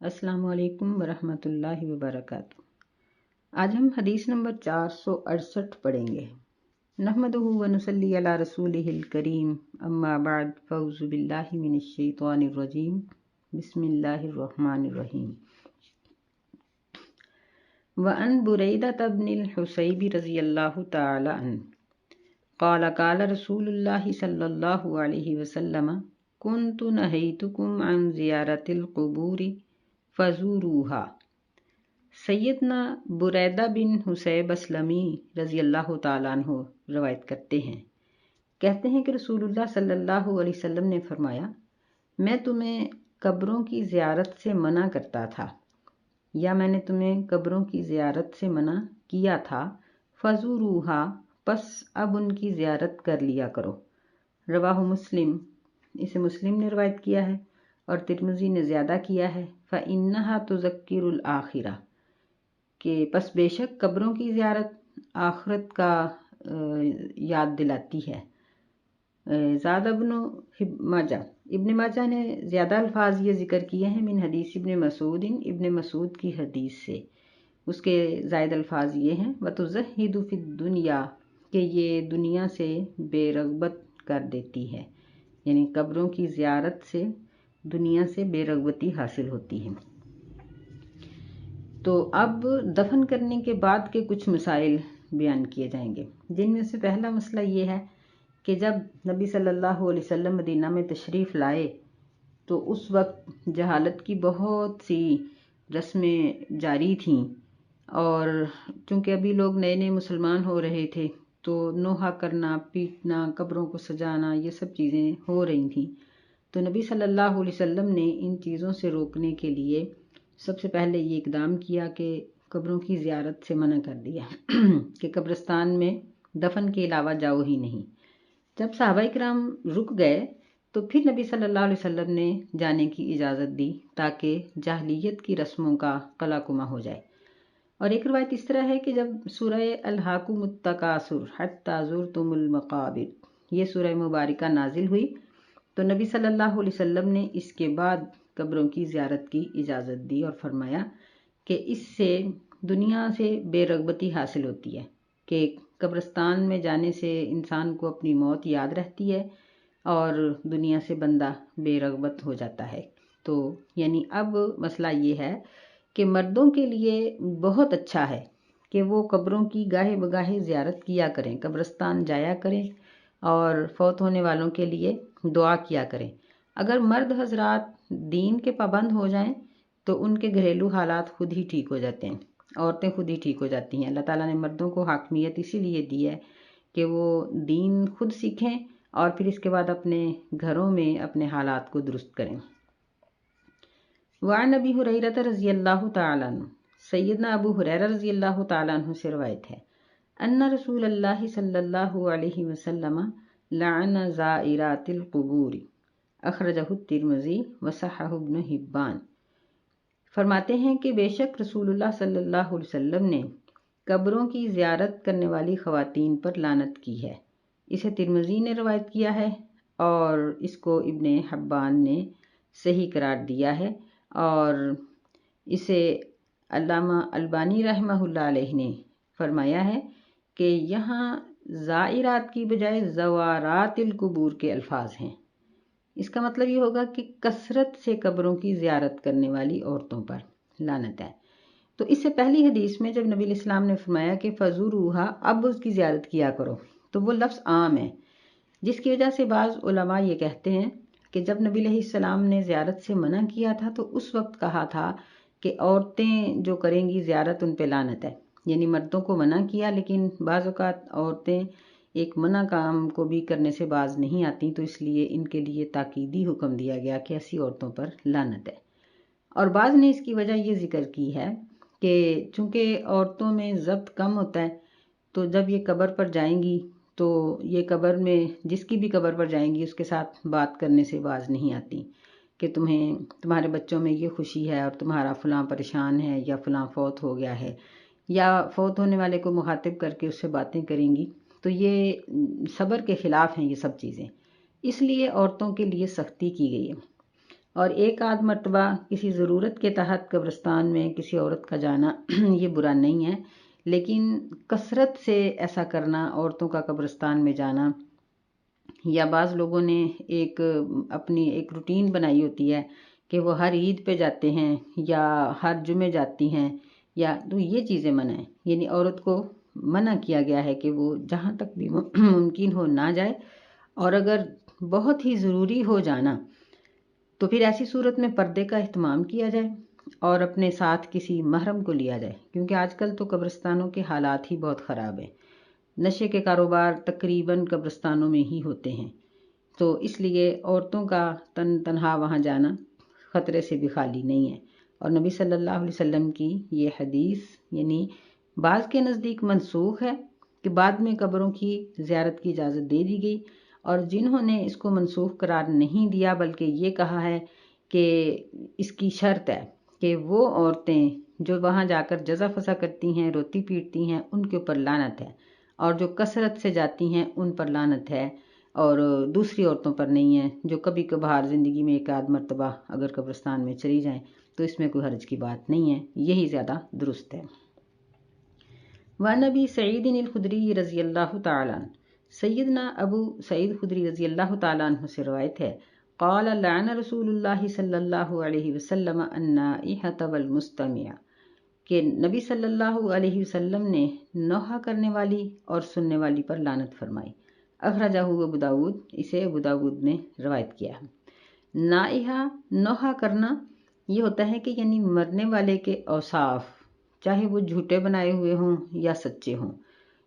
السلام علیکم ورحمۃ اللہ وبرکاتہ۔ آج ہم حدیث نمبر 468 پڑھیں گے۔ نحمدہ ونصلی علی رسولہ الکریم، اما بعد، فاعوذ باللہ من الشیطان الرجیم، بسم اللہ الرحمن الرحیم۔ وعن بریدہ بن الحصیب رضی اللہ تعالی عنہ قال قال رسول اللہ صلی اللہ علیہ وسلم کنت نہیتکم عن زیارت القبور فزوروها۔ سیدنا بریدہ بن حصیب اسلمی رضی اللہ تعالیٰ عنہ روایت کرتے ہیں، کہتے ہیں کہ رسول اللہ صلی اللہ علیہ وسلم نے فرمایا، میں تمہیں قبروں کی زیارت سے منع کرتا تھا، یا میں نے تمہیں قبروں کی زیارت سے منع کیا تھا، فزوروہا، پس اب ان کی زیارت کر لیا کرو۔ رواہ مسلم، اسے مسلم نے روایت کیا ہے، اور ترمذی نے زیادہ کیا ہے، فَإِنَّهَا تُذَكِّرُ الْآخِرَةَ، کہ پس بے شک قبروں کی زیارت آخرت کا یاد دلاتی ہے۔ زاد ابن ماجہ، ابن ماجہ نے زیادہ الفاظ یہ ذکر کیے ہیں، من حدیث ابن مسعود، ابن مسعود کی حدیث سے، اس کے زائد الفاظ یہ ہیں، وَتُزَهِّدُ فِي الدُّنْيَا، کہ یہ دنیا سے بے رغبت کر دیتی ہے، یعنی قبروں کی زیارت سے دنیا سے بے رغبتی حاصل ہوتی ہے۔ تو اب دفن کرنے کے بعد کے کچھ مسائل بیان کیے جائیں گے، جن میں سے پہلا مسئلہ یہ ہے کہ جب نبی صلی اللہ علیہ وسلم مدینہ میں تشریف لائے تو اس وقت جہالت کی بہت سی رسمیں جاری تھیں، اور چونکہ ابھی لوگ نئے نئے مسلمان ہو رہے تھے تو نوحہ کرنا، پیٹنا، قبروں کو سجانا، یہ سب چیزیں ہو رہی تھیں۔ تو نبی صلی اللہ علیہ وسلم نے ان چیزوں سے روکنے کے لیے سب سے پہلے یہ اقدام کیا کہ قبروں کی زیارت سے منع کر دیا کہ قبرستان میں دفن کے علاوہ جاؤ ہی نہیں۔ جب صحابہ کرام رک گئے تو پھر نبی صلی اللہ علیہ وسلم نے جانے کی اجازت دی تاکہ جاہلیت کی رسموں کا قلع کما ہو جائے۔ اور ایک روایت اس طرح ہے کہ جب سورہ الہاکم التکاثر حتی زرتم المقابر، یہ سورہ مبارکہ نازل ہوئی تو نبی صلی اللہ علیہ وسلم نے اس کے بعد قبروں کی زیارت کی اجازت دی اور فرمایا کہ اس سے دنیا سے بے رغبتی حاصل ہوتی ہے، کہ قبرستان میں جانے سے انسان کو اپنی موت یاد رہتی ہے اور دنیا سے بندہ بے رغبت ہو جاتا ہے۔ تو یعنی اب مسئلہ یہ ہے کہ مردوں کے لیے بہت اچھا ہے کہ وہ قبروں کی گاہے بگاہے زیارت کیا کریں، قبرستان جایا کریں اور فوت ہونے والوں کے لیے دعا کیا کریں۔ اگر مرد حضرات دین کے پابند ہو جائیں تو ان کے گھریلو حالات خود ہی ٹھیک ہو جاتے ہیں، عورتیں خود ہی ٹھیک ہو جاتی ہیں۔ اللہ تعالیٰ نے مردوں کو حاکمیت اسی لیے دی ہے کہ وہ دین خود سیکھیں اور پھر اس کے بعد اپنے گھروں میں اپنے حالات کو درست کریں۔ وعن ابی ہریرہ رضی اللہ تعالیٰ عنہ، سیدنا ابو ہریرہ رضی اللہ تعالیٰ عنہ سے روایت ہے، ان رسول اللہ صلی اللہ علیہ وسلم لعن زائرات القبور، اخرجہ الترمذی وصححہ ابن حبان۔ فرماتے ہیں کہ بے شک رسول اللہ صلی اللہ علیہ وسلم نے قبروں کی زیارت کرنے والی خواتین پر لعنت کی ہے۔ اسے ترمذی نے روایت کیا ہے اور اس کو ابن حبان نے صحیح قرار دیا ہے، اور اسے علامہ البانی رحمہ اللہ علیہ نے فرمایا ہے کہ یہاں زائرات کی بجائے زوارات القبور کے الفاظ ہیں۔ اس کا مطلب یہ ہوگا کہ کثرت سے قبروں کی زیارت کرنے والی عورتوں پر لعنت ہے۔ تو اس سے پہلی حدیث میں جب نبی علیہ السلام نے فرمایا کہ فزوروہا، اب اس کی زیارت کیا کرو، تو وہ لفظ عام ہے، جس کی وجہ سے بعض علماء یہ کہتے ہیں کہ جب نبی علیہ السلام نے زیارت سے منع کیا تھا تو اس وقت کہا تھا کہ عورتیں جو کریں گی زیارت ان پہ لعنت ہے، یعنی مردوں کو منع کیا، لیکن بعض اوقات عورتیں ایک منع کام کو بھی کرنے سے باز نہیں آتی، تو اس لیے ان کے لیے تاکیدی حکم دیا گیا کہ ایسی عورتوں پر لعنت ہے۔ اور بعض نے اس کی وجہ یہ ذکر کی ہے کہ چونکہ عورتوں میں ضبط کم ہوتا ہے تو جب یہ قبر پر جائیں گی تو یہ قبر میں جس کی بھی قبر پر جائیں گی اس کے ساتھ بات کرنے سے باز نہیں آتی کہ تمہارے بچوں میں یہ خوشی ہے اور تمہارا فلاں پریشان ہے یا فلاں فوت ہو گیا ہے، یا فوت ہونے والے کو مخاطب کر کے اس سے باتیں کریں گی، تو یہ صبر کے خلاف ہیں یہ سب چیزیں، اس لیے عورتوں کے لیے سختی کی گئی ہے۔ اور ایک آدھ مرتبہ کسی ضرورت کے تحت قبرستان میں کسی عورت کا جانا یہ برا نہیں ہے، لیکن کثرت سے ایسا کرنا، عورتوں کا قبرستان میں جانا، یا بعض لوگوں نے اپنی ایک روٹین بنائی ہوتی ہے کہ وہ ہر عید پہ جاتے ہیں یا ہر جمعے جاتی ہیں، تو یہ چیزیں منع ہیں۔ یعنی عورت کو منع کیا گیا ہے کہ وہ جہاں تک بھی ممکن ہو نہ جائے، اور اگر بہت ہی ضروری ہو جانا تو پھر ایسی صورت میں پردے کا اہتمام کیا جائے اور اپنے ساتھ کسی محرم کو لیا جائے، کیونکہ آج کل تو قبرستانوں کے حالات ہی بہت خراب ہیں، نشے کے کاروبار تقریباً قبرستانوں میں ہی ہوتے ہیں، تو اس لیے عورتوں کا تنہا وہاں جانا خطرے سے بھی خالی نہیں ہے۔ اور نبی صلی اللہ علیہ وسلم کی یہ حدیث یعنی بعض کے نزدیک منسوخ ہے کہ بعد میں قبروں کی زیارت کی اجازت دے دی گئی، اور جنہوں نے اس کو منسوخ قرار نہیں دیا بلکہ یہ کہا ہے کہ اس کی شرط ہے کہ وہ عورتیں جو وہاں جا کر جزا فسا کرتی ہیں، روتی پیٹتی ہیں، ان کے اوپر لعنت ہے، اور جو کثرت سے جاتی ہیں ان پر لعنت ہے، اور دوسری عورتوں پر نہیں ہے، جو کبھی کبھار زندگی میں ایک آدھ مرتبہ اگر قبرستان میں چلی جائیں تو اس میں کوئی حرج کی بات نہیں ہے، یہی زیادہ درست ہے۔ وعن ابی سعید الخدری رضی اللہ تعالیٰ عنہ، سیدنا ابو سعید خدری رضی اللہ تعالیٰ عنہ سے روایت ہے، قال لعن رسول اللہ صلی اللہ علیہ وسلم النائحۃ والمستمع، کہ نبی صلی اللہ علیہ وسلم نے نوحہ کرنے والی اور سننے والی پر لعنت فرمائی۔ اخرجہ ابو داود، اسے ابو داود نے روایت کیا ہے۔ نائحہ، نوحہ کرنا یہ ہوتا ہے کہ یعنی مرنے والے کے اوصاف، چاہے وہ جھوٹے بنائے ہوئے ہوں یا سچے ہوں،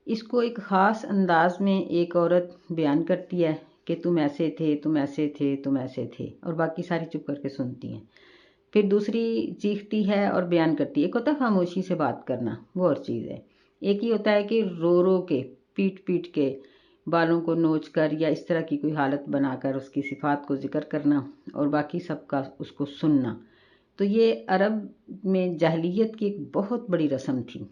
اس کو ایک خاص انداز میں ایک عورت بیان کرتی ہے کہ تم ایسے تھے، تم ایسے تھے، تم ایسے تھے، اور باقی ساری چپ کر کے سنتی ہیں۔ پھر دوسری چیختی ہے اور بیان کرتی ہے۔ ایک ہوتا ہے خاموشی سے بات کرنا، وہ اور چیز ہے۔ ایک ہی ہوتا ہے کہ رو رو کے، پیٹ پیٹ کے، بالوں کو نوچ کر یا اس طرح کی کوئی حالت بنا کر اس کی صفات کو ذکر کرنا اور باقی سب کا اس کو سننا۔ تو یہ عرب میں جاہلیت کی ایک بہت بڑی رسم تھی،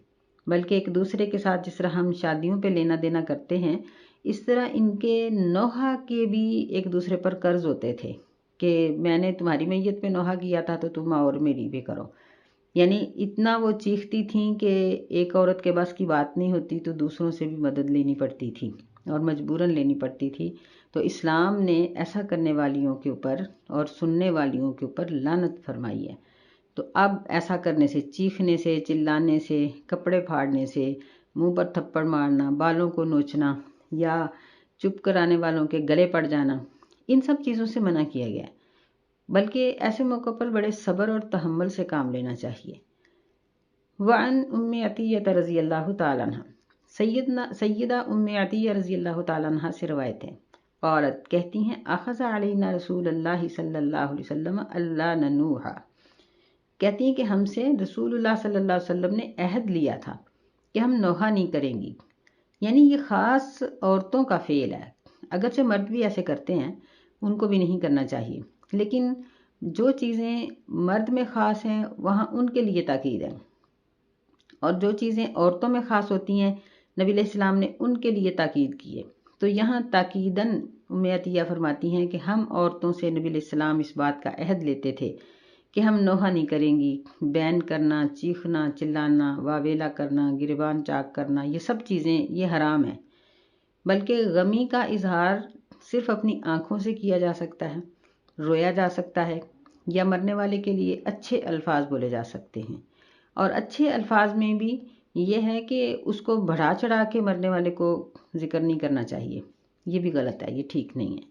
بلکہ ایک دوسرے کے ساتھ جس طرح ہم شادیوں پہ لینا دینا کرتے ہیں، اس طرح ان کے نوحہ کے بھی ایک دوسرے پر قرض ہوتے تھے کہ میں نے تمہاری میت پہ نوحہ کیا تھا تو تم اور میری بھی کرو۔ یعنی اتنا وہ چیختی تھیں کہ ایک عورت کے بس کی بات نہیں ہوتی تو دوسروں سے بھی مدد لینی پڑتی تھی اور مجبوراً لینی پڑتی تھی۔ تو اسلام نے ایسا کرنے والیوں کے اوپر اور سننے والیوں کے اوپر لعنت فرمائی ہے۔ تو اب ایسا کرنے سے، چیخنے سے، چلانے سے، کپڑے پھاڑنے سے، منہ پر تھپڑ مارنا، بالوں کو نوچنا یا چپ کرانے والوں کے گلے پڑ جانا، ان سب چیزوں سے منع کیا گیا ہے، بلکہ ایسے موقع پر بڑے صبر اور تحمل سے کام لینا چاہیے۔ وعن ام عطیہ رضی اللہ تعالیٰ عنہ، سیدہ ام عطیہ رضی اللہ تعالیٰ عنہ سے روایت ہے، قالت، کہتی ہیں، اخذ علینا رسول اللہ صلی اللہ علیہ وسلم اللہ ننوح، کہتی ہیں کہ ہم سے رسول اللہ صلی اللہ علیہ وسلم نے عہد لیا تھا کہ ہم نوحہ نہیں کریں گی۔ یعنی یہ خاص عورتوں کا فعل ہے، اگرچہ مرد بھی ایسے کرتے ہیں، ان کو بھی نہیں کرنا چاہیے، لیکن جو چیزیں مرد میں خاص ہیں وہاں ان کے لیے تاکید ہے، اور جو چیزیں عورتوں میں خاص ہوتی ہیں نبی علیہ السلام نے ان کے لیے تاکید کی ہے۔ تو یہاں تاکیداً ام عطیہ فرماتی ہیں کہ ہم عورتوں سے نبی علیہ السلام اس بات کا عہد لیتے تھے کہ ہم نوحہ نہیں کریں گی، بین کرنا، چیخنا، چلانا، واویلا کرنا، گریبان چاک کرنا، یہ سب چیزیں یہ حرام ہیں، بلکہ غمی کا اظہار صرف اپنی آنکھوں سے کیا جا سکتا ہے، رویا جا سکتا ہے، یا مرنے والے کے لیے اچھے الفاظ بولے جا سکتے ہیں، اور اچھے الفاظ میں بھی یہ ہے کہ اس کو بڑھا چڑھا کے مرنے والے کو ذکر نہیں کرنا چاہیے، یہ بھی غلط ہے، یہ ٹھیک نہیں ہے۔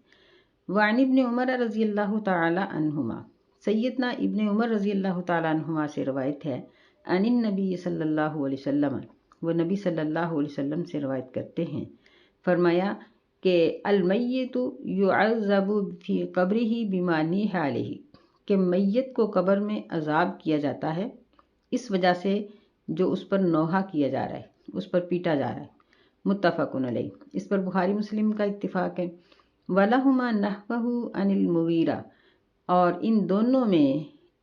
وعن ابن عمر رضی اللہ تعالی عنہما، سیدنا ابن عمر رضی اللہ تعالی عنہما سے روایت ہے، عن النبی صلی اللہ علیہ وسلم، وہ نبی صلی اللہ علیہ وسلم سے روایت کرتے ہیں، فرمایا کہ المیت یعذب فی قبرہ بما نیح علیہ، کہ میت کو قبر میں عذاب کیا جاتا ہے اس وجہ سے جو اس پر نوحہ کیا جا رہا ہے، اس پر پیٹا جا رہا ہے۔ متفق علیہ، اس پر بخاری مسلم کا اتفاق ہے۔ وَلَهُمَا نَحْوَهُ عَنِ الْمُغِیرَةِ، اور ان دونوں میں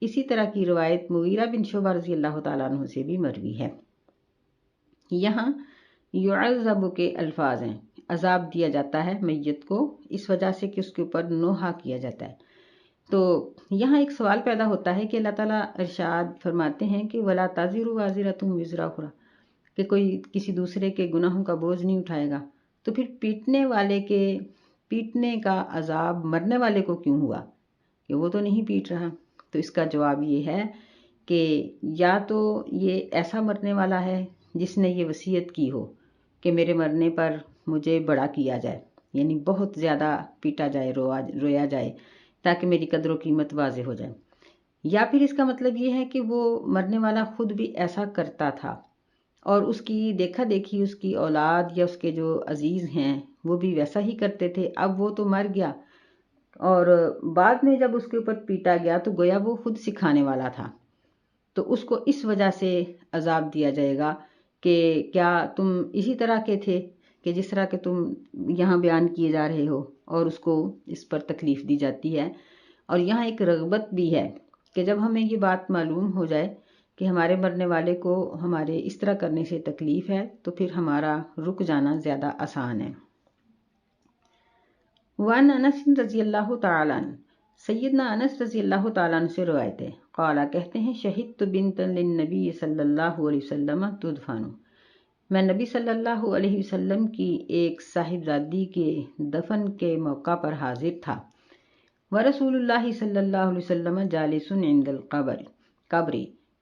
اسی طرح کی روایت مغیرہ بن شعبہ رضی اللہ تعالیٰ عنہ سے بھی مروی ہے۔ یہاں یعذب کے الفاظ ہیں، عذاب دیا جاتا ہے میت کو اس وجہ سے کہ اس کے اوپر نوحہ کیا جاتا ہے۔ تو یہاں ایک سوال پیدا ہوتا ہے کہ اللہ تعالیٰ ارشاد فرماتے ہیں کہ وَلَا تَزِرُ وَازِرَةٌ وِزْرَ أُخْرَىٰ، کہ کوئی کسی دوسرے کے گناہوں کا بوجھ نہیں اٹھائے گا، تو پھر پیٹنے والے کے پیٹنے کا عذاب مرنے والے کو کیوں ہوا، کہ وہ تو نہیں پیٹ رہا؟ تو اس کا جواب یہ ہے کہ یا تو یہ ایسا مرنے والا ہے جس نے یہ وصیت کی ہو کہ میرے مرنے پر مجھے بڑا کیا جائے، یعنی بہت زیادہ پیٹا جائے، رویا جائے، تاکہ میری قدر و قیمت واضح ہو جائے، یا پھر اس کا مطلب یہ ہے کہ وہ مرنے والا خود بھی ایسا کرتا تھا اور اس کی دیکھا دیکھی اس کی اولاد یا اس کے جو عزیز ہیں وہ بھی ویسا ہی کرتے تھے، اب وہ تو مر گیا اور بعد میں جب اس کے اوپر پیٹا گیا تو گویا وہ خود سکھانے والا تھا، تو اس کو اس وجہ سے عذاب دیا جائے گا کہ کیا تم اسی طرح کے تھے کہ جس طرح کہ تم یہاں بیان کیے جا رہے ہو، اور اس کو اس پر تکلیف دی جاتی ہے۔ اور یہاں ایک رغبت بھی ہے کہ جب ہمیں یہ بات معلوم ہو جائے کہ ہمارے مرنے والے کو ہمارے اس طرح کرنے سے تکلیف ہے تو پھر ہمارا رک جانا زیادہ آسان ہے۔ وعن انس رضی اللہ تعالیٰ عنہ، سیدنا انس رضی اللہ تعالیٰ عنہ سے روایت ہے، قالا کہتے ہیں، شہدت بنتا للنبی صلی اللہ علیہ وسلم تدفن، میں نبی صلی اللہ علیہ وسلم کی ایک صاحبزادی کے دفن کے موقع پر حاضر تھا، ورسول اللہ صلی اللہ علیہ وسلم جالس عند القبر،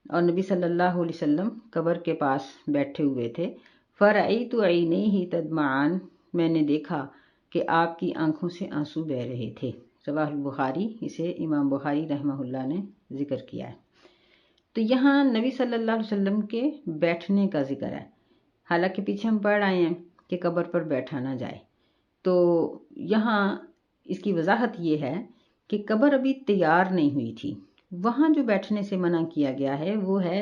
اور نبی صلی اللہ علیہ وسلم قبر کے پاس بیٹھے ہوئے تھے، فرأیت عینیہ تدمعان، میں نے دیکھا کہ آپ کی آنکھوں سے آنسو بہہ رہے تھے، رواہ البخاری، اسے امام بخاری رحمہ اللہ نے ذکر کیا ہے۔ تو یہاں نبی صلی اللہ علیہ وسلم کے بیٹھنے کا ذکر ہے، حالانکہ پیچھے ہم پڑھ آئے ہیں کہ قبر پر بیٹھا نہ جائے، تو یہاں اس کی وضاحت یہ ہے کہ قبر ابھی تیار نہیں ہوئی تھی، وہاں جو بیٹھنے سے منع کیا گیا ہے وہ ہے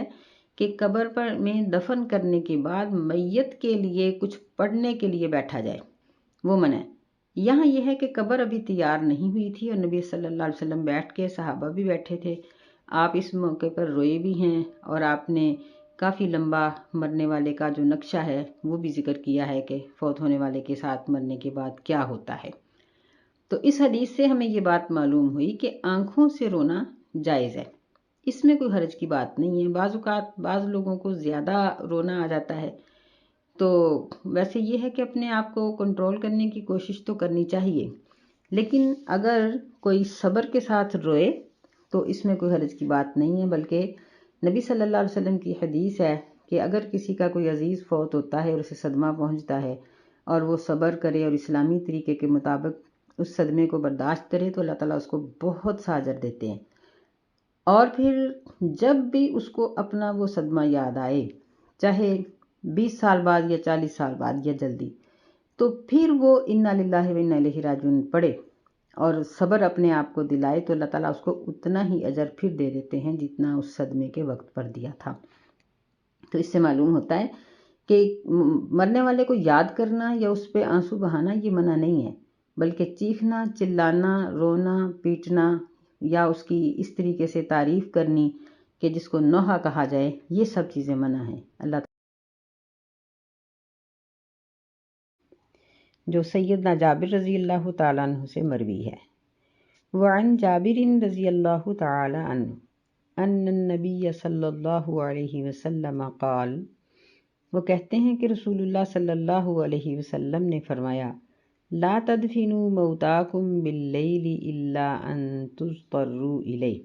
کہ قبر پر میں دفن کرنے کے بعد میت کے لیے کچھ پڑھنے کے لیے بیٹھا جائے، وہ منع ہے۔ یہاں یہ ہے کہ قبر ابھی تیار نہیں ہوئی تھی اور نبی صلی اللہ علیہ وسلم بیٹھ کے، صحابہ بھی بیٹھے تھے، آپ اس موقع پر روئے بھی ہیں اور آپ نے کافی لمبا مرنے والے کا جو نقشہ ہے وہ بھی ذکر کیا ہے کہ فوت ہونے والے کے ساتھ مرنے کے بعد کیا ہوتا ہے۔ تو اس حدیث سے ہمیں یہ بات معلوم ہوئی کہ آنکھوں سے رونا جائز ہے، اس میں کوئی حرج کی بات نہیں ہے۔ بعض اوقات بعض لوگوں کو زیادہ رونا آ جاتا ہے، تو ویسے یہ ہے کہ اپنے آپ کو کنٹرول کرنے کی کوشش تو کرنی چاہیے، لیکن اگر کوئی صبر کے ساتھ روئے تو اس میں کوئی حرج کی بات نہیں ہے، بلکہ نبی صلی اللہ علیہ وسلم کی حدیث ہے کہ اگر کسی کا کوئی عزیز فوت ہوتا ہے اور اسے صدمہ پہنچتا ہے اور وہ صبر کرے اور اسلامی طریقے کے مطابق اس صدمے کو برداشت کرے تو اللہ تعالیٰ اس کو بہت سا اجر دیتے ہیں، اور پھر جب بھی اس کو اپنا وہ صدمہ یاد آئے، چاہے 20 سال بعد یا 40 سال بعد یا جلدی، تو پھر وہ انا للہ و انا الیہ راجعون پڑھے اور صبر اپنے آپ کو دلائے تو اللہ تعالیٰ اس کو اتنا ہی اجر پھر دے دیتے ہیں جتنا اس صدمے کے وقت پر دیا تھا۔ تو اس سے معلوم ہوتا ہے کہ مرنے والے کو یاد کرنا یا اس پہ آنسو بہانا یہ منع نہیں ہے، بلکہ چیخنا، چلانا، رونا، پیٹنا یا اس کی اس طریقے سے تعریف کرنی کہ جس کو نوحہ کہا جائے، یہ سب چیزیں منع ہیں۔ اللہ تعالیٰ جو سیدنا جابر رضی اللہ تعالیٰ عنہ سے مروی ہے، وعن جابر رضی اللہ تعالیٰ عنہ ان النبی صلی اللہ علیہ وسلم قال، وہ کہتے ہیں کہ رسول اللہ صلی اللہ علیہ وسلم نے فرمایا، لا تدفنوا موتاکم باللیل الا ان تضطروا الیہ،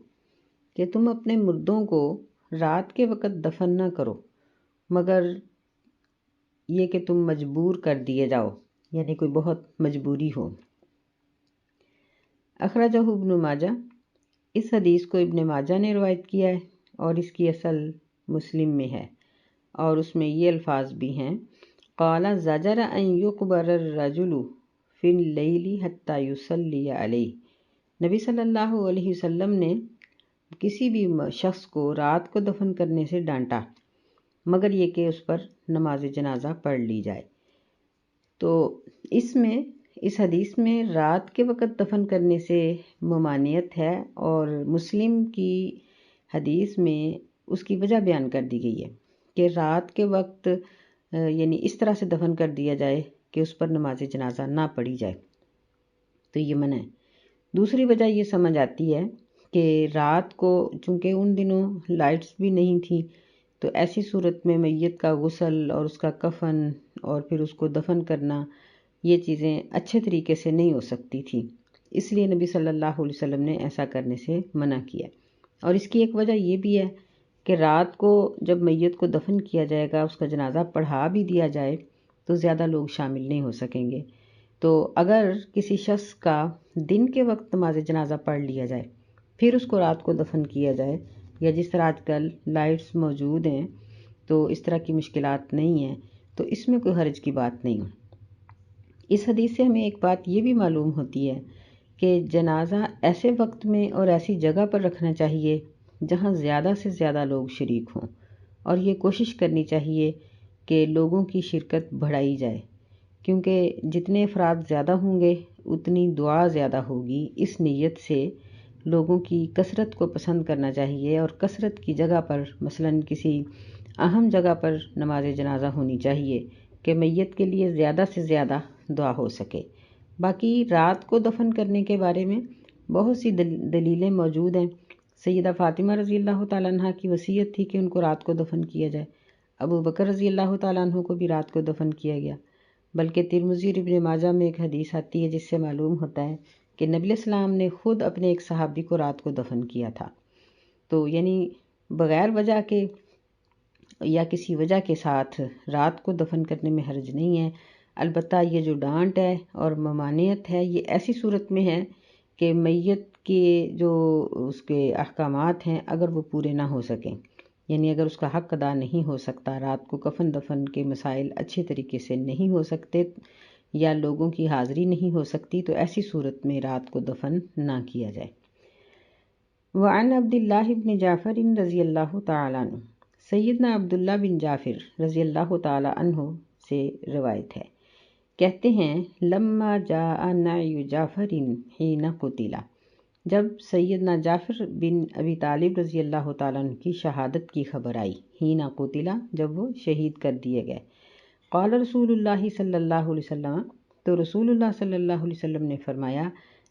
کہ تم اپنے مردوں کو رات کے وقت دفن نہ کرو مگر یہ کہ تم مجبور کر دیے جاؤ، یعنی کوئی بہت مجبوری ہو۔ اخرجہ ابن ماجہ، اس حدیث کو ابن ماجہ نے روایت کیا ہے اور اس کی اصل مسلم میں ہے، اور اس میں یہ الفاظ بھی ہیں، قال زجر ان یقبر الرجل فی اللیل حتی یصلی علیہ، نبی صلی اللہ علیہ وسلم نے کسی بھی شخص کو رات کو دفن کرنے سے ڈانٹا مگر یہ کہ اس پر نماز جنازہ پڑھ لی جائے۔ تو اس حدیث میں رات کے وقت دفن کرنے سے ممانعت ہے، اور مسلم کی حدیث میں اس کی وجہ بیان کر دی گئی ہے کہ رات کے وقت یعنی اس طرح سے دفن کر دیا جائے کہ اس پر نماز جنازہ نہ پڑھی جائے، تو یہ منع ہے۔ دوسری وجہ یہ سمجھ آتی ہے کہ رات کو چونکہ ان دنوں لائٹس بھی نہیں تھیں، تو ایسی صورت میں میت کا غسل اور اس کا کفن اور پھر اس کو دفن کرنا، یہ چیزیں اچھے طریقے سے نہیں ہو سکتی تھیں، اس لیے نبی صلی اللہ علیہ وسلم نے ایسا کرنے سے منع کیا۔ اور اس کی ایک وجہ یہ بھی ہے کہ رات کو جب میت کو دفن کیا جائے گا، اس کا جنازہ پڑھا بھی دیا جائے تو زیادہ لوگ شامل نہیں ہو سکیں گے، تو اگر کسی شخص کا دن کے وقت نماز جنازہ پڑھ لیا جائے پھر اس کو رات کو دفن کیا جائے، یا جس طرح آج کل لائٹس موجود ہیں تو اس طرح کی مشکلات نہیں ہیں، تو اس میں کوئی حرج کی بات نہیں۔ اس حدیث سے ہمیں ایک بات یہ بھی معلوم ہوتی ہے کہ جنازہ ایسے وقت میں اور ایسی جگہ پر رکھنا چاہیے جہاں زیادہ سے زیادہ لوگ شریک ہوں، اور یہ کوشش کرنی چاہیے کہ لوگوں کی شرکت بڑھائی جائے، کیونکہ جتنے افراد زیادہ ہوں گے اتنی دعا زیادہ ہوگی۔ اس نیت سے لوگوں کی کثرت کو پسند کرنا چاہیے، اور کثرت کی جگہ پر مثلاً کسی اہم جگہ پر نماز جنازہ ہونی چاہیے کہ میت کے لیے زیادہ سے زیادہ دعا ہو سکے۔ باقی رات کو دفن کرنے کے بارے میں بہت سی دلیلیں موجود ہیں۔ سیدہ فاطمہ رضی اللہ تعالیٰ عنہ کی وصیت تھی کہ ان کو رات کو دفن کیا جائے، ابو بکر رضی اللہ تعالیٰ عنہ کو بھی رات کو دفن کیا گیا، بلکہ ترمذی اور ابن ماجہ میں ایک حدیث آتی ہے جس سے معلوم ہوتا ہے کہ نبی علیہ السلام نے خود اپنے ایک صحابی کو رات کو دفن کیا تھا۔ تو یعنی بغیر وجہ کے یا کسی وجہ کے ساتھ رات کو دفن کرنے میں حرج نہیں ہے۔ البتہ یہ جو ڈانٹ ہے اور ممانعت ہے یہ ایسی صورت میں ہے کہ میت کے جو اس کے احکامات ہیں اگر وہ پورے نہ ہو سکیں، یعنی اگر اس کا حق ادا نہیں ہو سکتا، رات کو کفن دفن کے مسائل اچھے طریقے سے نہیں ہو سکتے یا لوگوں کی حاضری نہیں ہو سکتی، تو ایسی صورت میں رات کو دفن نہ کیا جائے۔ وعن عبداللہ بن جعفر رضی اللہ تعالیٰ عنہ، سیدنا عبداللہ بن جعفر رضی اللہ تعالیٰ عنہ سے روایت ہے، کہتے ہیں لما جاء نعی جعفر حین قتل، جب سیدنا جعفر بن ابی طالب رضی اللہ تعالیٰ عنہ کی شہادت کی خبر آئی، حین قتل جب وہ شہید کر دیے گئے، قال رسول اللہ صلی اللہ علیہ وسلم، تو رسول اللہ صلی اللہ علیہ وسلم نے فرمایا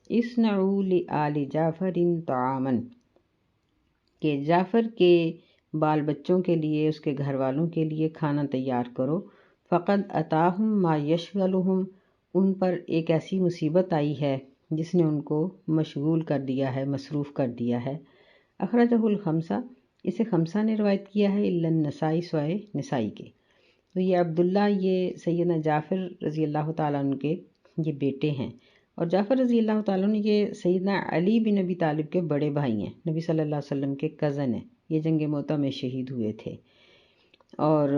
اصنعوا لآل جعفر طعاما، کہ جعفر کے بال بچوں کے لیے، اس کے گھر والوں کے لیے کھانا تیار کرو، فقد اتاہم ما یشغلہم، ان پر ایک ایسی مصیبت آئی ہے جس نے ان کو مشغول کر دیا ہے، مصروف کر دیا ہے۔ اخرجہ الخمسہ، اسے خمسہ نے روایت کیا ہے، الا النسائی، سوائے نسائی کے۔ تو یہ عبداللہ یہ سیدنا جعفر رضی اللہ تعالیٰ عنہ کے یہ بیٹے ہیں، اور جعفر رضی اللہ تعالیٰ عنہ یہ سیدنا علی بن ابی طالب کے بڑے بھائی ہیں، نبی صلی اللہ علیہ وسلم کے کزن ہیں، یہ جنگ موطا میں شہید ہوئے تھے، اور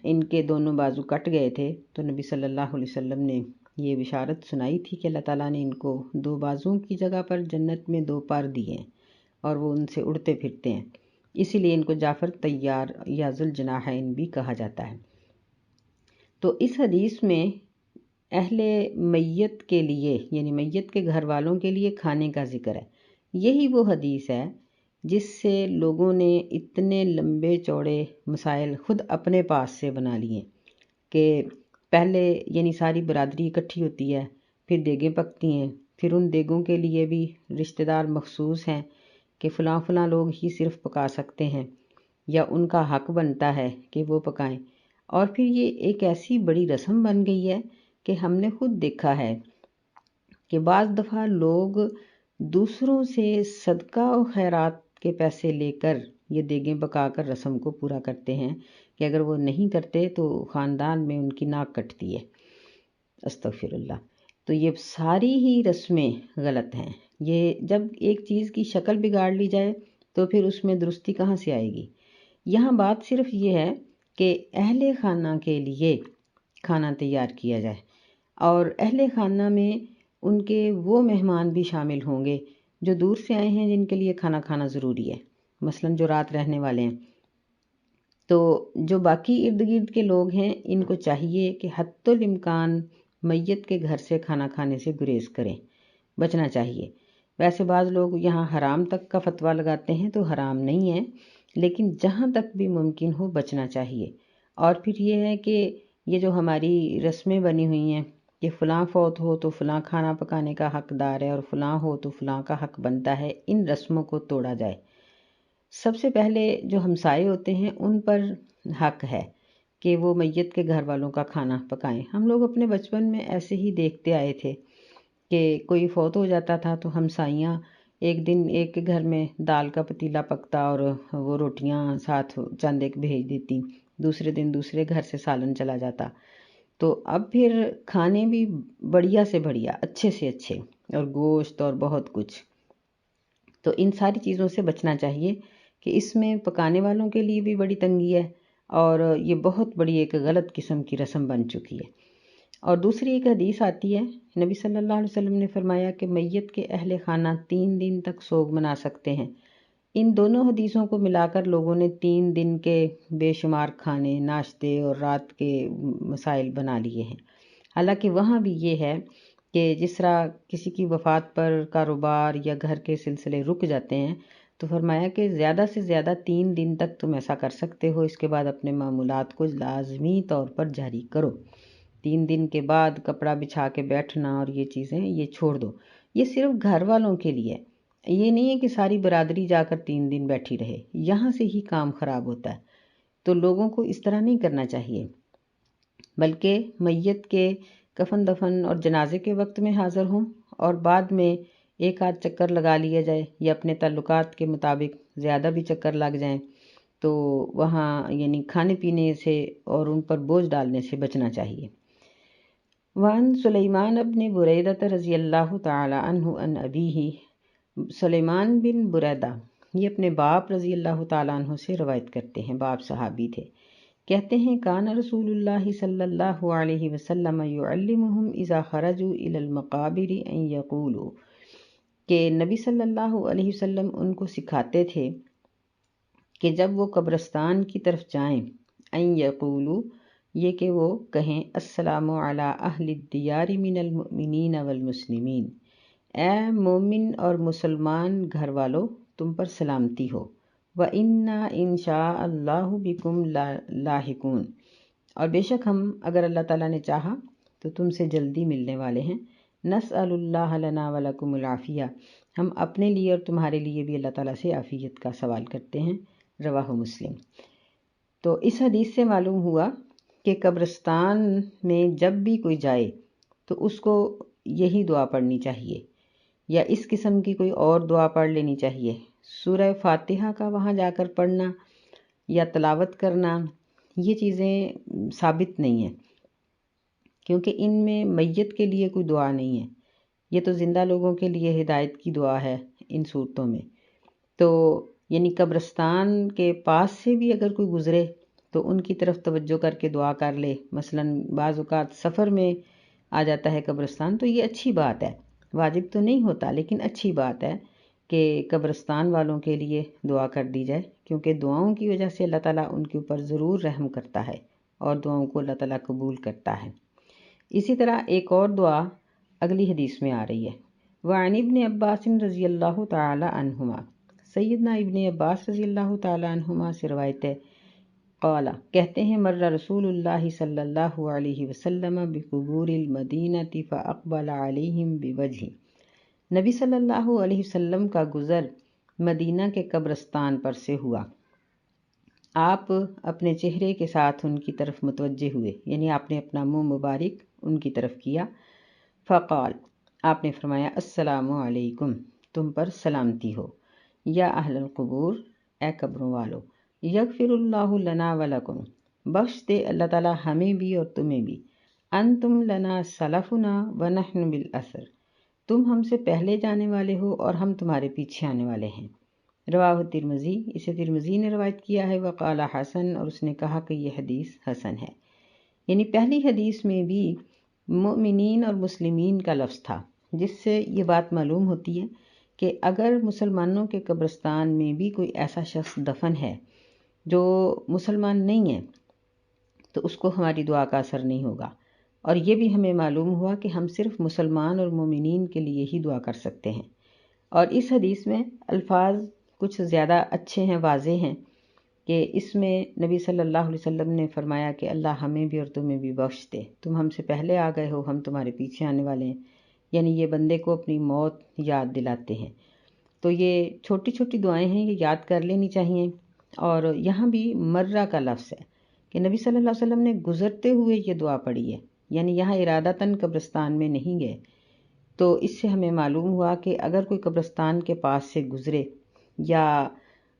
ان کے دونوں بازو کٹ گئے تھے، تو نبی صلی اللہ علیہ وسلم نے یہ بشارت سنائی تھی کہ اللہ تعالیٰ نے ان کو دو بازوں کی جگہ پر جنت میں دو پر دیے ہیں اور وہ ان سے اڑتے پھرتے ہیں، اسی لیے ان کو جعفر طیار یا ذوالجناحین بھی کہا جاتا ہے۔ تو اس حدیث میں اہل میت کے لیے یعنی میت کے گھر والوں کے لیے کھانے کا ذکر ہے۔ یہی وہ حدیث ہے جس سے لوگوں نے اتنے لمبے چوڑے مسائل خود اپنے پاس سے بنا لیے کہ پہلے یعنی ساری برادری اکٹھی ہوتی ہے، پھر دیگیں پکتی ہیں، پھر ان دیگوں کے لیے بھی رشتہ دار مخصوص ہیں کہ فلاں فلاں لوگ ہی صرف پکا سکتے ہیں یا ان کا حق بنتا ہے کہ وہ پکائیں، اور پھر یہ ایک ایسی بڑی رسم بن گئی ہے کہ ہم نے خود دیکھا ہے کہ بعض دفعہ لوگ دوسروں سے صدقہ و خیرات کے پیسے لے کر یہ دیگیں پکا کر رسم کو پورا کرتے ہیں کہ اگر وہ نہیں کرتے تو خاندان میں ان کی ناک کٹتی ہے، استغفر اللہ۔ تو یہ ساری ہی رسمیں غلط ہیں۔ یہ جب ایک چیز کی شکل بگاڑ لی جائے تو پھر اس میں درستی کہاں سے آئے گی؟ یہاں بات صرف یہ ہے کہ اہل خانہ کے لیے کھانا تیار کیا جائے، اور اہل خانہ میں ان کے وہ مہمان بھی شامل ہوں گے جو دور سے آئے ہیں، جن کے لیے کھانا کھانا ضروری ہے، مثلاً جو رات رہنے والے ہیں۔ تو جو باقی ارد گرد کے لوگ ہیں ان کو چاہیے کہ حتی الامکان میت کے گھر سے کھانا کھانے سے گریز کریں، بچنا چاہیے۔ ویسے بعض لوگ یہاں حرام تک کا فتویٰ لگاتے ہیں، تو حرام نہیں ہے، لیکن جہاں تک بھی ممکن ہو بچنا چاہیے۔ اور پھر یہ ہے کہ یہ جو ہماری رسمیں بنی ہوئی ہیں کہ فلاں فوت ہو تو فلاں کھانا پکانے کا حقدار ہے اور فلاں ہو تو فلاں کا حق بنتا ہے، ان رسموں کو توڑا جائے۔ سب سے پہلے جو ہمسائے ہوتے ہیں ان پر حق ہے کہ وہ میت کے گھر والوں کا کھانا پکائیں۔ ہم لوگ اپنے بچپن میں ایسے ہی دیکھتے آئے تھے کہ کوئی فوت ہو جاتا تھا تو ہمسائیاں ایک دن ایک کے گھر میں دال کا پتیلا پکتا اور وہ روٹیاں ساتھ چند ایک بھیج دیتی، دوسرے دن دوسرے گھر سے سالن چلا جاتا۔ تو اب پھر کھانے بھی بڑھیا سے بڑھیا، اچھے سے اچھے، اور گوشت اور بہت کچھ۔ تو ان ساری چیزوں سے بچنا چاہیے کہ اس میں پکانے والوں کے لیے بھی بڑی تنگی ہے اور یہ بہت بڑی ایک غلط قسم کی رسم بن چکی ہے۔ اور دوسری ایک حدیث آتی ہے، نبی صلی اللہ علیہ وسلم نے فرمایا کہ میت کے اہل خانہ 3 دن تک سوگ منا سکتے ہیں۔ ان دونوں حدیثوں کو ملا کر لوگوں نے 3 دن کے بے شمار کھانے، ناشتے اور رات کے مسائل بنا لیے ہیں۔ حالانکہ وہاں بھی یہ ہے کہ جس طرح کسی کی وفات پر کاروبار یا گھر کے سلسلے رک جاتے ہیں، تو فرمایا کہ زیادہ سے زیادہ 3 دن تک تم ایسا کر سکتے ہو، اس کے بعد اپنے معمولات کو لازمی طور پر جاری کرو۔ 3 دن کے بعد کپڑا بچھا کے بیٹھنا اور یہ چیزیں یہ چھوڑ دو۔ یہ صرف گھر والوں کے لیے، یہ نہیں ہے کہ ساری برادری جا کر 3 دن بیٹھی رہے، یہاں سے ہی کام خراب ہوتا ہے۔ تو لوگوں کو اس طرح نہیں کرنا چاہیے، بلکہ میت کے کفن دفن اور جنازے کے وقت میں حاضر ہوں اور بعد میں ایک آدھ چکر لگا لیا جائے یا اپنے تعلقات کے مطابق زیادہ بھی چکر لگ جائیں، تو وہاں یعنی کھانے پینے سے اور ان پر بوجھ ڈالنے سے بچنا چاہیے۔ وعن سلیمان ابن بریدہ رضی اللہ تعالی عنہ ان ابیہ، سلیمان بن بریدہ یہ اپنے باپ رضی اللہ تعالیٰ عنہ سے روایت کرتے ہیں، باپ صحابی تھے، کہتے ہیں کان رسول اللہ صلی اللہ علیہ وسلم یعلمہم اذا خرجوا الی المقابر ان یقولوا، کہ نبی صلی اللہ علیہ وسلم ان کو سکھاتے تھے کہ جب وہ قبرستان کی طرف جائیں، ان یقولوا یہ کہ وہ کہیں السلام علی اہل الدیار من المؤمنین والمسلمین، اے مومن اور مسلمان گھر والو تم پر سلامتی ہو، وَإِنَّا إِن شَاءَ اللَّهُ بِكُمْ لاحقون، اور بے شک ہم اگر اللہ تعالیٰ نے چاہا تو تم سے جلدی ملنے والے ہیں، نسأل اللہ لنا ولکم العافیہ، ہم اپنے لیے اور تمہارے لیے بھی اللہ تعالیٰ سے عافیت کا سوال کرتے ہیں، رواہ مسلم۔ تو اس حدیث سے معلوم ہوا کہ قبرستان میں جب بھی کوئی جائے تو اس کو یہی دعا پڑھنی چاہیے یا اس قسم کی کوئی اور دعا پڑھ لینی چاہیے۔ سورہ فاتحہ کا وہاں جا کر پڑھنا یا تلاوت کرنا یہ چیزیں ثابت نہیں ہیں، کیونکہ ان میں میت کے لیے کوئی دعا نہیں ہے، یہ تو زندہ لوگوں کے لیے ہدایت کی دعا ہے ان صورتوں میں۔ تو یعنی قبرستان کے پاس سے بھی اگر کوئی گزرے تو ان کی طرف توجہ کر کے دعا کر لے، مثلا بعض اوقات سفر میں آ جاتا ہے قبرستان، تو یہ اچھی بات ہے، واجب تو نہیں ہوتا لیکن اچھی بات ہے کہ قبرستان والوں کے لیے دعا کر دی جائے، کیونکہ دعاؤں کی وجہ سے اللہ تعالیٰ ان کے اوپر ضرور رحم کرتا ہے اور دعاؤں کو اللہ تعالیٰ قبول کرتا ہے۔ اسی طرح ایک اور دعا اگلی حدیث میں آ رہی ہے، وعن ابن عباس رضی اللہ تعالی عنہما، سیدنا ابن عباس رضی اللہ تعالی عنہما سے روایت ہے، قال کہتے ہیں مر رسول اللہ صلی اللہ علیہ وسلم بقبور المدینہ فاقبل علیہم بوجہ، نبی صلی اللہ علیہ وسلم کا گزر مدینہ کے قبرستان پر سے ہوا، آپ اپنے چہرے کے ساتھ ان کی طرف متوجہ ہوئے، یعنی آپ نے اپنا منہ مبارک ان کی طرف کیا، فقال آپ نے فرمایا السلام علیکم، تم پر سلامتی ہو، یا اہل القبور، اے قبروں والو، یغفر اللہ لنا ولکم، بخش دے اللہ تعالیٰ ہمیں بھی اور تمہیں بھی، انتم لنا سلفنا ونحن بالاثر، تم ہم سے پہلے جانے والے ہو اور ہم تمہارے پیچھے آنے والے ہیں، رواہ ترمذی، اسے ترمذی نے روایت کیا ہے، وقال حسن، اور اس نے کہا کہ یہ حدیث حسن ہے۔ یعنی پہلی حدیث میں بھی مؤمنین اور مسلمین کا لفظ تھا، جس سے یہ بات معلوم ہوتی ہے کہ اگر مسلمانوں کے قبرستان میں بھی کوئی ایسا شخص دفن ہے جو مسلمان نہیں ہے تو اس کو ہماری دعا کا اثر نہیں ہوگا، اور یہ بھی ہمیں معلوم ہوا کہ ہم صرف مسلمان اور مومنین کے لیے ہی دعا کر سکتے ہیں۔ اور اس حدیث میں الفاظ کچھ زیادہ اچھے ہیں، واضح ہیں، کہ اس میں نبی صلی اللہ علیہ وسلم نے فرمایا کہ اللہ ہمیں بھی اور تمہیں بھی بخش دے، تم ہم سے پہلے آ گئے ہو، ہم تمہارے پیچھے آنے والے ہیں، یعنی یہ بندے کو اپنی موت یاد دلاتے ہیں۔ تو یہ چھوٹی چھوٹی دعائیں ہیں، یہ یاد کر لینی چاہیے۔ اور یہاں بھی مرہ کا لفظ ہے کہ نبی صلی اللہ علیہ وسلم نے گزرتے ہوئے یہ دعا پڑھی ہے، یعنی یہاں ارادتاً قبرستان میں نہیں گئے۔ تو اس سے ہمیں معلوم ہوا کہ اگر کوئی قبرستان کے پاس سے گزرے یا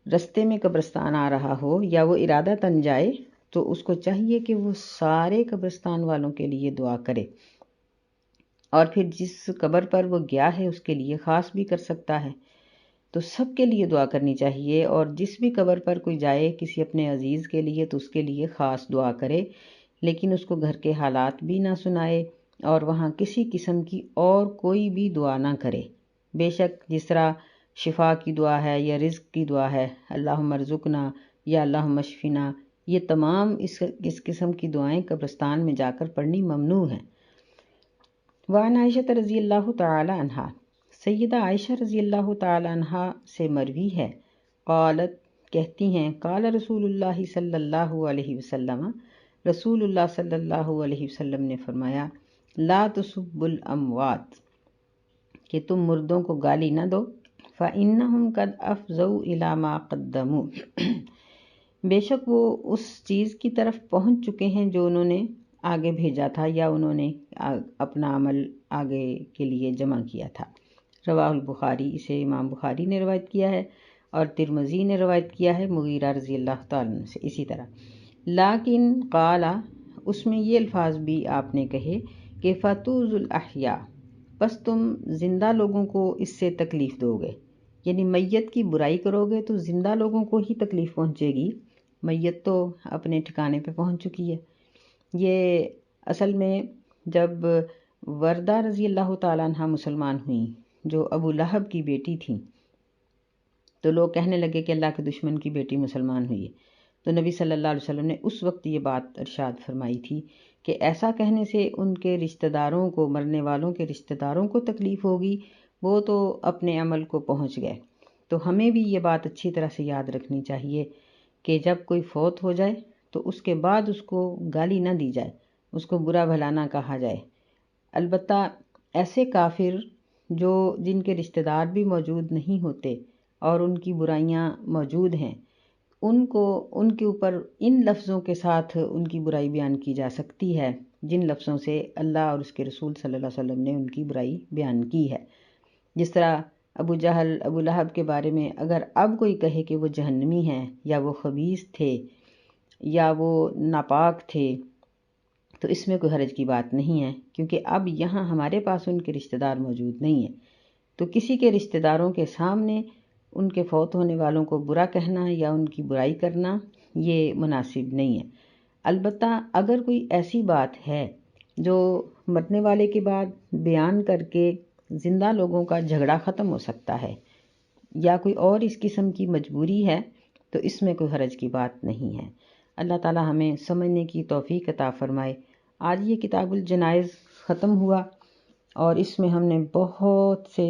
رستے میں قبرستان آ رہا ہو یا وہ ارادتاً جائے تو اس کو چاہیے کہ وہ سارے قبرستان والوں کے لیے دعا کرے، اور پھر جس قبر پر وہ گیا ہے اس کے لیے خاص بھی کر سکتا ہے۔ تو سب کے لیے دعا کرنی چاہیے، اور جس بھی قبر پر کوئی جائے کسی اپنے عزیز کے لیے تو اس کے لیے خاص دعا کرے، لیکن اس کو گھر کے حالات بھی نہ سنائے اور وہاں کسی قسم کی اور کوئی بھی دعا نہ کرے۔ بے شک جس طرح شفا کی دعا ہے یا رزق کی دعا ہے، اللہم ارزقنا یا اللہم اشفنا، یہ تمام اس قسم کی دعائیں قبرستان میں جا کر پڑھنی ممنوع ہیں۔ وعن عائشہ رضی اللہ تعالی عنہا، سیدہ عائشہ رضی اللہ تعالی عنہا سے مروی ہے، قالت کہتی ہیں، قال رسول اللہ صلی اللہ علیہ وسلم، رسول اللہ صلی اللہ علیہ وسلم نے فرمایا، لا تسبوا الاموات، کہ تم مردوں کو گالی نہ دو، فإنہم قد افضوا الی ما قدموا، بے شک وہ اس چیز کی طرف پہنچ چکے ہیں جو انہوں نے آگے بھیجا تھا یا انہوں نے اپنا عمل آگے کے لیے جمع کیا تھا۔ رواہ البخاری، اسے امام بخاری نے روایت کیا ہے، اور ترمذی نے روایت کیا ہے مغیرہ رضی اللہ تعالیٰ عنہ سے اسی طرح۔ لیکن قال، اس میں یہ الفاظ بھی آپ نے کہے کہ فتوز الاحیاء، بس تم زندہ لوگوں کو اس سے تکلیف دو گے، یعنی میت کی برائی کرو گے تو زندہ لوگوں کو ہی تکلیف پہنچے گی، میت تو اپنے ٹھکانے پہ پہنچ چکی ہے۔ یہ اصل میں جب وردہ رضی اللہ تعالیٰ عنہ مسلمان ہوئیں، جو ابو لہب کی بیٹی تھیں، تو لوگ کہنے لگے کہ اللہ کے دشمن کی بیٹی مسلمان ہوئی ہے، تو نبی صلی اللہ علیہ وسلم نے اس وقت یہ بات ارشاد فرمائی تھی کہ ایسا کہنے سے ان کے رشتہ داروں کو، مرنے والوں کے رشتہ داروں کو تکلیف ہوگی، وہ تو اپنے عمل کو پہنچ گئے۔ تو ہمیں بھی یہ بات اچھی طرح سے یاد رکھنی چاہیے کہ جب کوئی فوت ہو جائے تو اس کے بعد اس کو گالی نہ دی جائے، اس کو برا بھلا نہ کہا جائے۔ البتہ ایسے کافر جن کے رشتہ دار بھی موجود نہیں ہوتے اور ان کی برائیاں موجود ہیں، ان کے اوپر ان لفظوں کے ساتھ ان کی برائی بیان کی جا سکتی ہے جن لفظوں سے اللہ اور اس کے رسول صلی اللہ علیہ وسلم نے ان کی برائی بیان کی ہے۔ جس طرح ابو جہل، ابو لہب کے بارے میں اگر اب کوئی کہے کہ وہ جہنمی ہیں یا وہ خبیث تھے یا وہ ناپاک تھے تو اس میں کوئی حرج کی بات نہیں ہے، کیونکہ اب یہاں ہمارے پاس ان کے رشتہ دار موجود نہیں ہیں، تو کسی کے رشتہ داروں کے سامنے ان کے فوت ہونے والوں کو برا کہنا یا ان کی برائی کرنا یہ مناسب نہیں ہے۔ البتہ اگر کوئی ایسی بات ہے جو مرنے والے کے بعد بیان کر کے زندہ لوگوں کا جھگڑا ختم ہو سکتا ہے یا کوئی اور اس قسم کی مجبوری ہے تو اس میں کوئی حرج کی بات نہیں ہے۔ اللہ تعالی ہمیں سمجھنے کی توفیق عطا فرمائے۔ آج یہ کتاب الجنائز ختم ہوا اور اس میں ہم نے بہت سے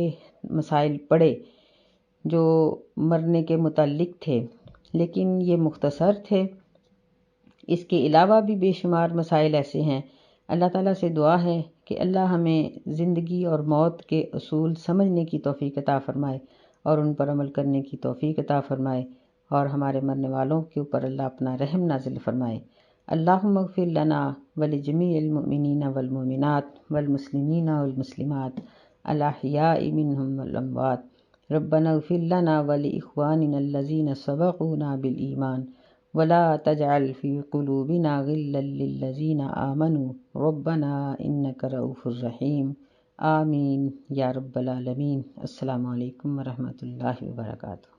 مسائل پڑھے جو مرنے کے متعلق تھے، لیکن یہ مختصر تھے۔ اس کے علاوہ بھی بے شمار مسائل ایسے ہیں۔ اللہ تعالیٰ سے دعا ہے کہ اللہ ہمیں زندگی اور موت کے اصول سمجھنے کی توفیق عطا فرمائے اور ان پر عمل کرنے کی توفیق عطا فرمائے، اور ہمارے مرنے والوں کے اوپر اللہ اپنا رحم نازل فرمائے۔ اللہم اغفر لنا ولجمیع المؤمنین والمؤمنات والمسلمین والمسلمات الاحیاء منہم والاموات، ربنا اغفر لنا ولاخواننا الذین سبقونا بالایمان ولا تجعل فی قلوبنا غلا للذین آمنوا ربنا انک رؤوف رحیم، آمین یا رب العالمین۔ السلام علیکم ورحمۃ اللہ وبرکاتہ۔